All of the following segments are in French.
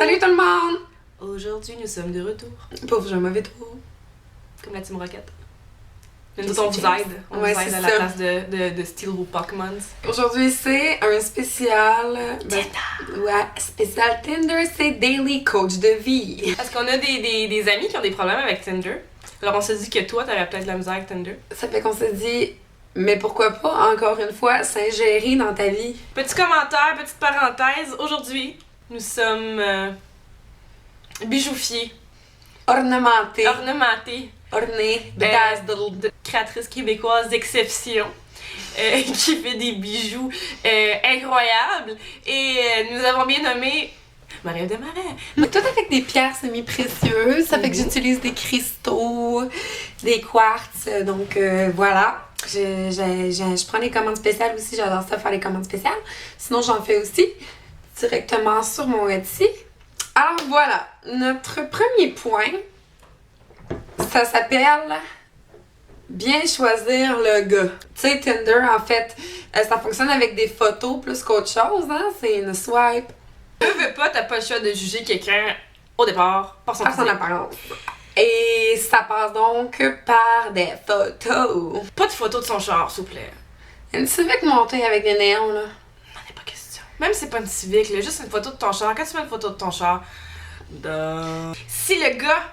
Salut tout le monde! Aujourd'hui, nous sommes de retour. Pauvre, j'ai un mauvais tour. Comme la Team Rocket. Mais Puis nous, on c'est vous James. aide. On Ouais, vous aide c'est à ça. la place de Steel ou Pokémon. Aujourd'hui, c'est un spécial... Ouais, spécial Tinder, c'est Daily Coach de vie. Parce qu'on a des amis qui ont des problèmes avec Tinder. Alors, on s'est dit que toi, t'avais peut-être de la misère avec Tinder. Ça fait qu'on s'est dit, mais pourquoi pas, encore une fois, s'ingérer dans ta vie? Petit commentaire, petite parenthèse. Aujourd'hui, nous sommes bijoufiés, Ornementé, ornementés. orné, Ben, bedazzled. De créatrice québécoise d'exception qui fait des bijoux incroyables. Et nous avons bien nommé Marie de Marais. Mais tout avec des pierres semi-précieuses, ça fait que j'utilise des cristaux, des quartz, donc voilà. Je prends les commandes spéciales aussi, j'adore ça faire les commandes spéciales. Sinon, j'en fais aussi directement sur mon Etsy. Alors voilà, notre premier point, ça s'appelle bien choisir le gars. Tu sais, Tinder, en fait, ça fonctionne avec des photos plus qu'autre chose, hein? C'est une swipe. Veux pas, t'as pas le choix de juger quelqu'un au départ par son Par son physique. apparence. Et ça passe donc par des photos. Pas de photo de son char, s'il vous plaît. Une Civic montée avec des néons, là. N'en est pas question. Même si c'est pas une civique, là, juste une photo de ton char. Quand tu mets une photo de ton char, si le gars,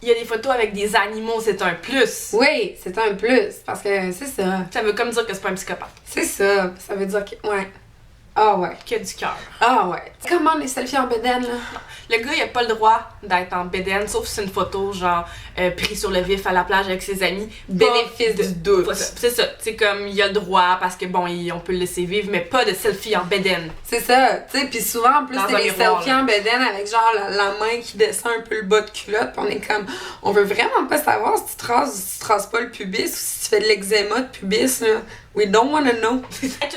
il y a des photos avec des animaux, c'est un plus. Oui, c'est un plus, parce que c'est ça. Ça veut comme dire que c'est pas un psychopathe. C'est ça. Ça veut dire que... Ouais. Ah ouais. Qu'il y a du cœur. Ah ouais. Comment les selfies en bedaine, là? Le gars, il a pas le droit d'être en bédaine, sauf si c'est une photo, genre, pris sur le vif à la plage avec ses amis. Bénéfice du doute. C'est ça. C'est comme, il a le droit parce que, bon, on peut le laisser vivre, mais pas de selfie en bédaine. C'est ça, tu sais, puis souvent, en plus, Dans c'est un des miroir, selfies là. en bedaine avec genre la main qui descend un peu le bas de culotte, pis on est comme, on veut vraiment pas savoir si tu traces ou si tu traces pas le pubis ou si tu fais de l'eczéma de pubis, là. We don't wanna know.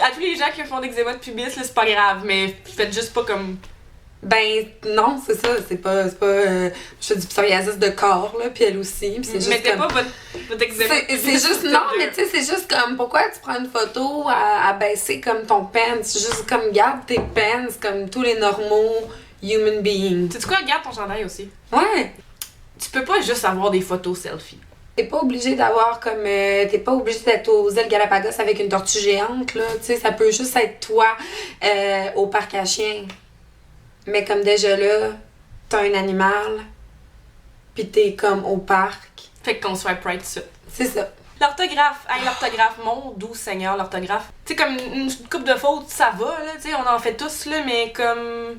À tous les gens qui font d'eczéma de pubis, là, c'est pas grave, mais faites juste pas comme... Ben, non, c'est ça, c'est pas, je fais du psoriasis de corps, là, pis elle aussi, pis c'est juste Mettez comme... pas votre eczéma de pubis. C'est juste, sur non, Tinder. mais tu sais, c'est juste comme, pourquoi tu prends une photo à baisser comme ton pants? C'est juste comme, garde tes pants comme tous les normaux human beings. Sais-tu quoi? Garde ton chandail aussi. Ouais! Tu peux pas juste avoir des photos selfie. T'es pas obligé d'avoir comme. T'es pas obligé d'être aux îles Galapagos avec une tortue géante, là. Tu sais, ça peut juste être toi au parc à chiens. Mais comme déjà là, t'as un animal, pis t'es comme au parc. Fait qu'on soit pride dessus. C'est ça. L'orthographe, hey, l'orthographe, mon doux Seigneur, l'orthographe. Tu sais, comme une coupe de fautes, ça va, là, tu sais, on en fait tous, là, mais comme...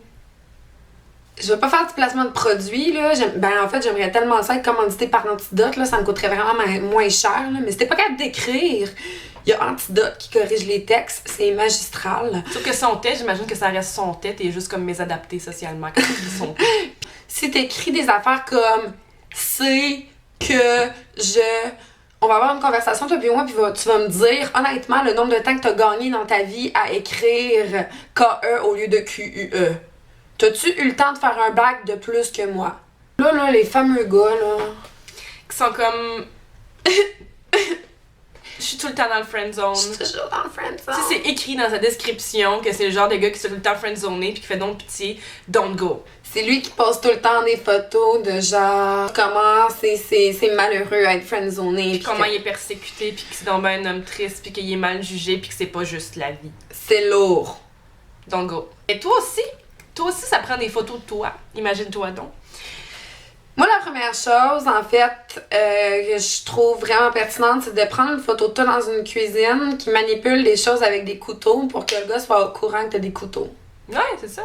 Je vais pas faire du placement de produits, là. Ben, en fait, j'aimerais tellement ça être commandité par Antidote, là. Ça me coûterait vraiment moins cher, là. Mais si t'es pas capable d'écrire, il y a Antidote qui corrige les textes. C'est magistral. Sauf que son tête, j'imagine que ça reste son tête et juste comme mésadapté socialement quand tu dis son tête. Si t'écris des affaires comme c'est que je. On va avoir une conversation, toi puis moi, puis tu vas me dire honnêtement le nombre de temps que t'as gagné dans ta vie à écrire KE au lieu de QUE. T'as-tu eu le temps de faire un bac de plus que moi? Là, les fameux gars, là. Qui sont comme... Je suis tout le temps dans le friend zone. Je suis toujours dans le friendzone. Tu sais, c'est écrit dans sa description que c'est le genre de gars qui se tout le temps friendzoné puis qui fait donc pitié, don't go. C'est lui qui pose tout le temps des photos de genre comment c'est malheureux à être friendzoné. Puis comment il est persécuté puis que c'est donc ben un homme triste puis qu'il est mal jugé puis que c'est pas juste la vie. C'est lourd. Don't go. Et toi aussi ça prend des photos de toi. Imagine-toi donc. Moi, la première chose, en fait, que je trouve vraiment pertinente, c'est de prendre une photo de toi dans une cuisine qui manipule les choses avec des couteaux pour que le gars soit au courant que t'as des couteaux. Ouais, c'est ça.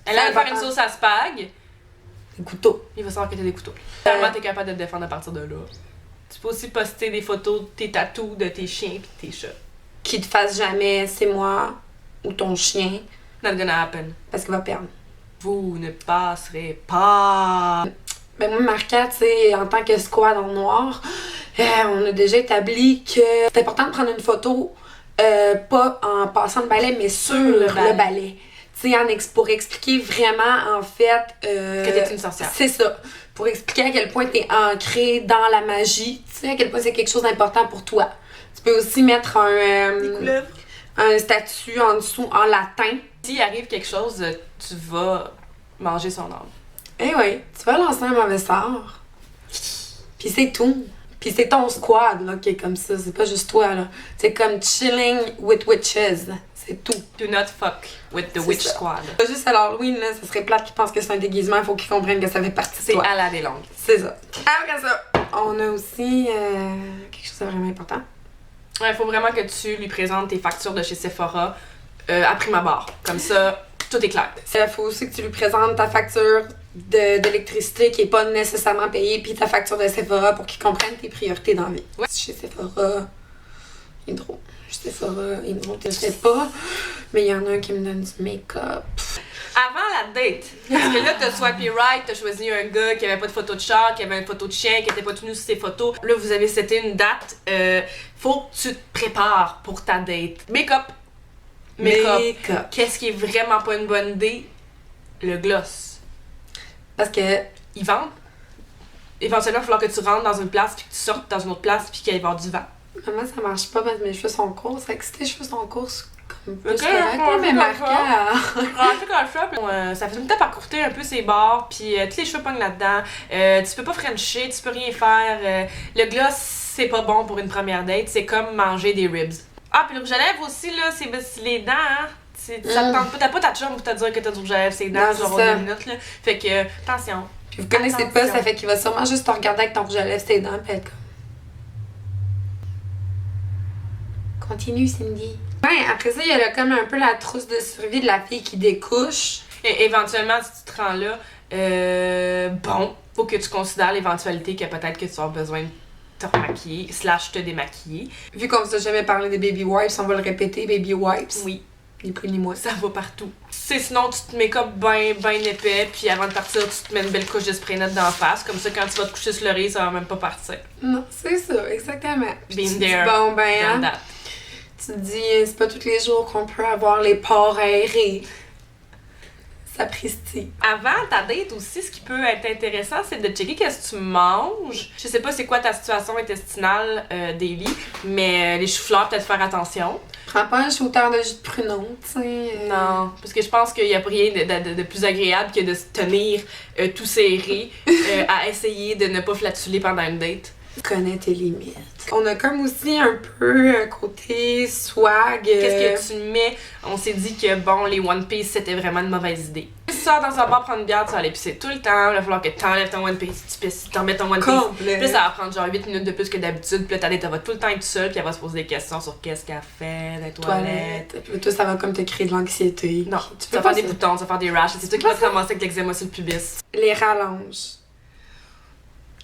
Elle a faire une sauce à spag, Des couteaux. il va savoir que t'as des couteaux. Tellement t'es capable de te défendre à partir de là. Tu peux aussi poster des photos de tes tatous, de tes chiens pis de tes chats. Qui te fasse jamais, c'est moi ou ton chien, Not gonna happen. parce qu'il va perdre. Vous ne passerez pas. Ben moi, Marca, tu sais, en tant que squad en noir, on a déjà établi que c'est important de prendre une photo, pas en passant le balai, mais sur le balai. Tu sais, pour expliquer vraiment, en fait... Que t'es une sorcière. C'est ça. Pour expliquer à quel point t'es ancré dans la magie, tu sais, à quel point c'est quelque chose d'important pour toi. Tu peux aussi mettre un statut en dessous en latin. S'il arrive quelque chose, tu vas manger son âme. Eh oui, tu vas lancer un mauvais sort. Puis c'est tout. Puis c'est ton squad là, qui est comme ça. C'est pas juste toi. Là. C'est comme chilling with witches. C'est tout. Do not fuck with the C'est witch ça. squad. Pas juste à l'Halloween, là, ça serait plate qui pense que c'est un déguisement. Il faut qu'ils comprennent que ça fait partie de C'est toi. à la des longues. C'est ça. Après ça, on a aussi quelque chose de vraiment important. Ouais, faut vraiment que tu lui présentes tes factures de chez Sephora à prime abord. Comme ça, tout est clair. Il faut aussi que tu lui présentes ta facture d'électricité qui est pas nécessairement payée, puis ta facture de Sephora pour qu'il comprenne tes priorités dans la vie. Ouais. Chez Sephora, Hydro. Chez Sephora, Hydro, je sais pas, mais il y en a un qui me donne du make-up. Avant la date, parce que là, t'as swipé right, t'as choisi un gars qui avait pas de photo de chat, qui avait une photo de chien, qui était pas tout nu sur ses photos. Là, vous avez seté une date. Faut que tu te prépares pour ta date. Make-up. Make-up. Qu'est-ce qui est vraiment pas une bonne idée? Le gloss. Parce que Ils vendent. Éventuellement, il va falloir que tu rentres dans une place, puis que tu sortes dans une autre place, puis qu'il va y avoir du vent. moi, ça marche pas parce que mes cheveux sont courts. C'est que si tes cheveux sont courts, c'est comme plus Ok, correct, là, mais comme marqué ça. à... Rentrer comme ça, puis ça fait tout le temps parcourter un peu ses bords, puis tous les cheveux pognent là-dedans. Tu peux pas frencher, tu peux rien faire. Le gloss, c'est pas bon pour une première date, c'est comme manger des ribs. Ah, puis le rouge à lèvres aussi, là, c'est les dents, hein. Ça te tente pas, t'as pas ta chum pour te dire que t'as du rouge à lèvres, c'est les dents, Non, genre c'est ça. 2 minutes, là. Fait que, attention. Puis vous connaissez pas, ça fait qu'il va sûrement juste te regarder avec ton rouge à lèvres, tes dents, puis être comme... Continue, Cindy. Ouais, après ça, il y a comme un peu la trousse de survie de la fille qui découche. Et éventuellement, si tu te rends là, bon, faut que tu considères l'éventualité que peut-être que tu vas avoir besoin de te remaquiller, / te démaquiller. Vu qu'on vous a jamais parlé des baby wipes, on va le répéter, baby wipes. Oui. Ni plus ni moins. Ça va partout. Sinon, tu te make-up ben épais, puis avant de partir, tu te mets une belle couche de spray net d'en face. Comme ça, quand tu vas te coucher sur l'oreille, ça va même pas partir. Non, c'est ça, exactement. Puis Been tu te there, dis, bon, ben, done hein, that. tu te dis, c'est pas tous les jours qu'on peut avoir les pores aérés. Sapristi. Avant ta date aussi, ce qui peut être intéressant, c'est de checker qu'est-ce que tu manges. Je sais pas c'est quoi ta situation intestinale daily, mais les choux-fleurs, peut-être faire attention. Prends pas un shooter de jus de pruneau, tu sais. Non, parce que je pense qu'il y a rien de plus agréable que de se tenir tout serré à essayer de ne pas flatuler pendant une date. Tu connais tes limites. On a comme aussi un peu un côté swag. Qu'est-ce que tu mets? On s'est dit que bon, les One Piece c'était vraiment une mauvaise idée. Si tu sors dans un bar prendre une bière, tu vas aller pisser tout le temps. Il va falloir que tu enlèves ton One Piece, tu pisses, tu remets ton One Piece. Complet. Puis ça va prendre genre 8 minutes de plus que d'habitude. Puis là, ta date, elle va tout le temps être seule, puis elle va se poser des questions sur qu'est-ce qu'elle fait, les toilettes. Toilette. Puis toi, ça va comme te créer de l'anxiété. Non, Tu tu peux vas pas faire des ça. boutons, tu vas faire des rashes. C'est toi qui vas te ramasser avec l'eczéma sur le pubis. Les rallonges.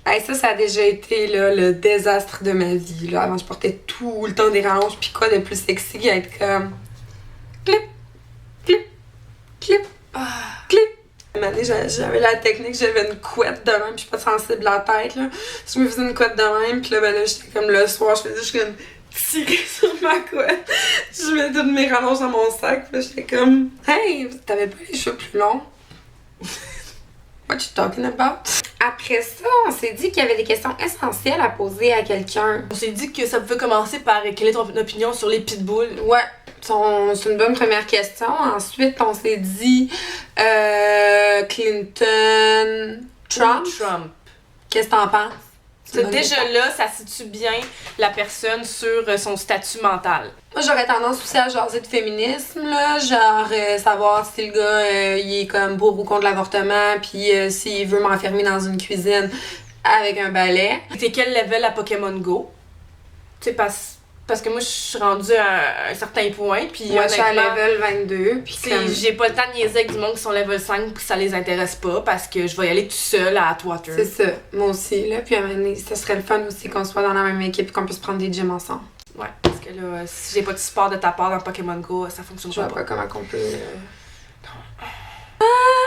Hey, ça a déjà été là, le désastre de ma vie. Là. Avant, je portais tout le temps des rallonges. Puis quoi de plus sexy qu'être comme... Clip, clip, clip, clip. Une année, j'avais la technique, j'avais une couette de même. Puis je suis pas sensible à la tête. Là. Je me faisais une couette de même. Puis là, ben là, j'étais comme le soir, je faisais juste comme tirer sur ma couette. Je mettais toutes mes rallonges dans mon sac. Puis là, j'étais comme... Hey, t'avais pas les cheveux plus longs? What you talking about? Après ça, on s'est dit qu'il y avait des questions essentielles à poser à quelqu'un. On s'est dit que ça pouvait commencer par quelle est ton opinion sur les pitbulls. Ouais, c'est une bonne première question. Ensuite, on s'est dit Clinton, Trump. Trump. Qu'est-ce que t'en penses? C'est une bonne Déjà question. là, ça situe bien la personne sur son statut mental. Moi, j'aurais tendance aussi à jaser de féminisme, là. Genre, savoir si le gars, il est comme pour ou contre l'avortement, puis s'il veut m'enfermer dans une cuisine avec un balai. T'es quel level à Pokémon Go? Tu sais, parce que moi, je suis rendue à un certain point, puis Moi, je suis à honnêtement, level 22, puis t'sais, comme... j'ai pas le temps de niaiser avec du monde qui sont level 5 puis ça les intéresse pas, parce que je vais y aller tout seul à Atwater. C'est ça, moi aussi, là. Puis à un moment donné, ça serait le fun aussi qu'on soit dans la même équipe et qu'on puisse prendre des gyms ensemble. Ouais, parce que là, si j'ai pas de support de ta part dans Pokémon Go, ça fonctionne Je vois pas. pas comment qu'on peut...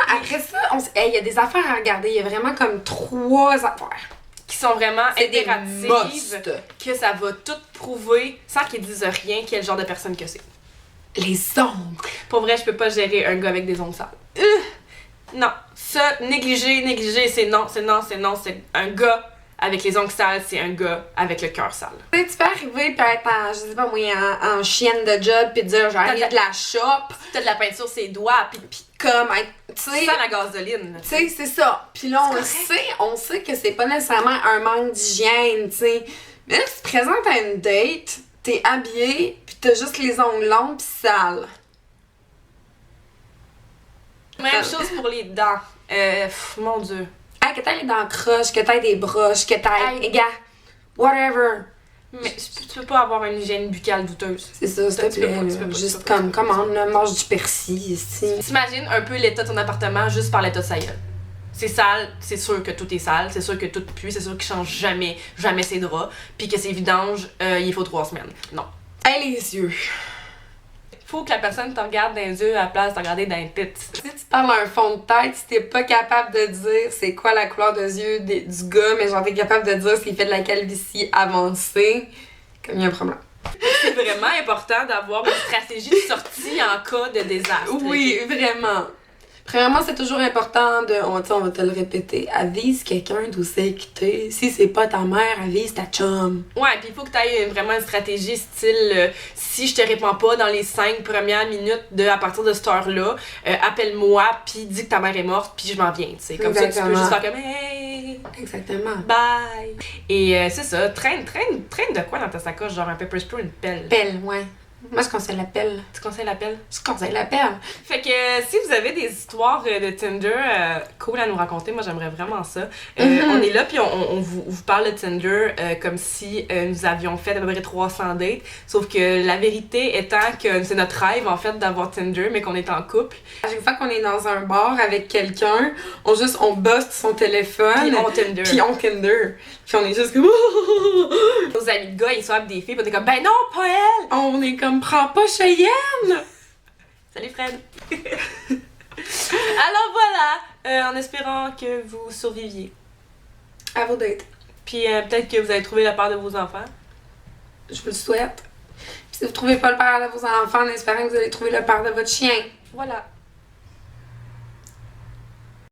Après ça, il y a des affaires à regarder. Il y a vraiment comme 3 affaires. Qui sont vraiment C'est des impératives, must. que ça va tout prouver, sans qu'ils disent rien, quel genre de personne que c'est. Les ongles. Pour vrai, je peux pas gérer un gars avec des ongles sales. Non, ça, négliger, c'est non, c'est un gars avec les ongles sales, c'est un gars avec le cœur sale. Tu sais, tu peux arriver pis être en, je sais pas moi, en chienne de job pis dire j'arrive de la shop. T'as de la peinture sur ses doigts, pis Comme, tu sais. sans la gasoline. Tu sais, c'est ça. Pis là, on sait que c'est pas nécessairement un manque d'hygiène, tu sais. Mais là, tu te présentes à une date, t'es habillé, pis t'as juste les ongles longs pis sales. Même chose pour les dents. Mon Dieu. Hey, que t'aies les dents croches, que t'aies des broches, que t'aies. Hey. Gars, whatever. Mais tu peux pas avoir une hygiène buccale douteuse. C'est ça, s'il te Tu peux plaît. pas, tu peux là. pas, tu Juste peux pas, comme, tu peux pas. comment on mange du persil ici. T'imagines un peu l'état de ton appartement juste par l'état de sa gueule. C'est sale, c'est sûr que tout est sale, c'est sûr que tout pue, c'est sûr qu'il change jamais ses draps, puis que ses vidanges, il faut 3 semaines. Non. Hey, les yeux. Faut que la personne te regarde dans les yeux à la place de te regarder dans les têtes. Si tu parles un fond de tête, si t'es pas capable de dire c'est quoi la couleur de yeux du gars, mais genre t'es capable de dire s'il fait de la calvitie avancée, comme il y a un problème. C'est vraiment important d'avoir une stratégie de sortie en cas de désastre. Oui, vraiment. Premièrement, c'est toujours important de, on va te le répéter, avise quelqu'un d'où c'est que t'es. Si c'est pas ta mère, avise ta chum. Ouais, puis il faut que tu aies vraiment une stratégie style si je te réponds pas dans les 5 premières minutes à partir de cette heure-là, appelle-moi puis dis que ta mère est morte puis je m'en viens, tu sais. Comme ça tu peux juste faire comme hey, Exactement. bye. Et c'est ça, traîne de quoi dans ta sacoche, genre un pepper spray ou une pelle. Pelle, ouais. Moi, je conseille la pelle. Tu conseilles la pelle? Je conseille la pelle. Fait que si vous avez des histoires de Tinder cool à nous raconter, moi j'aimerais vraiment ça. On est là puis on vous parle de Tinder comme si nous avions fait à peu près 300 dates. Sauf que la vérité étant que c'est notre rêve en fait d'avoir Tinder mais qu'on est en couple. À chaque fois qu'on est dans un bar avec quelqu'un, on buste son téléphone. Puis on Tinder. Puis on est juste comme Nos amis de gars ils swappent des filles pis on est comme ben non pas elle! on est comme prends pas Cheyenne! Salut Fred! Alors voilà! En espérant que vous surviviez. À vos dates. Puis peut-être que vous avez trouvé la part de vos enfants. Je vous le souhaite. Puis si vous trouvez pas le père de vos enfants, en espérant que vous allez trouver le père de votre chien. Voilà.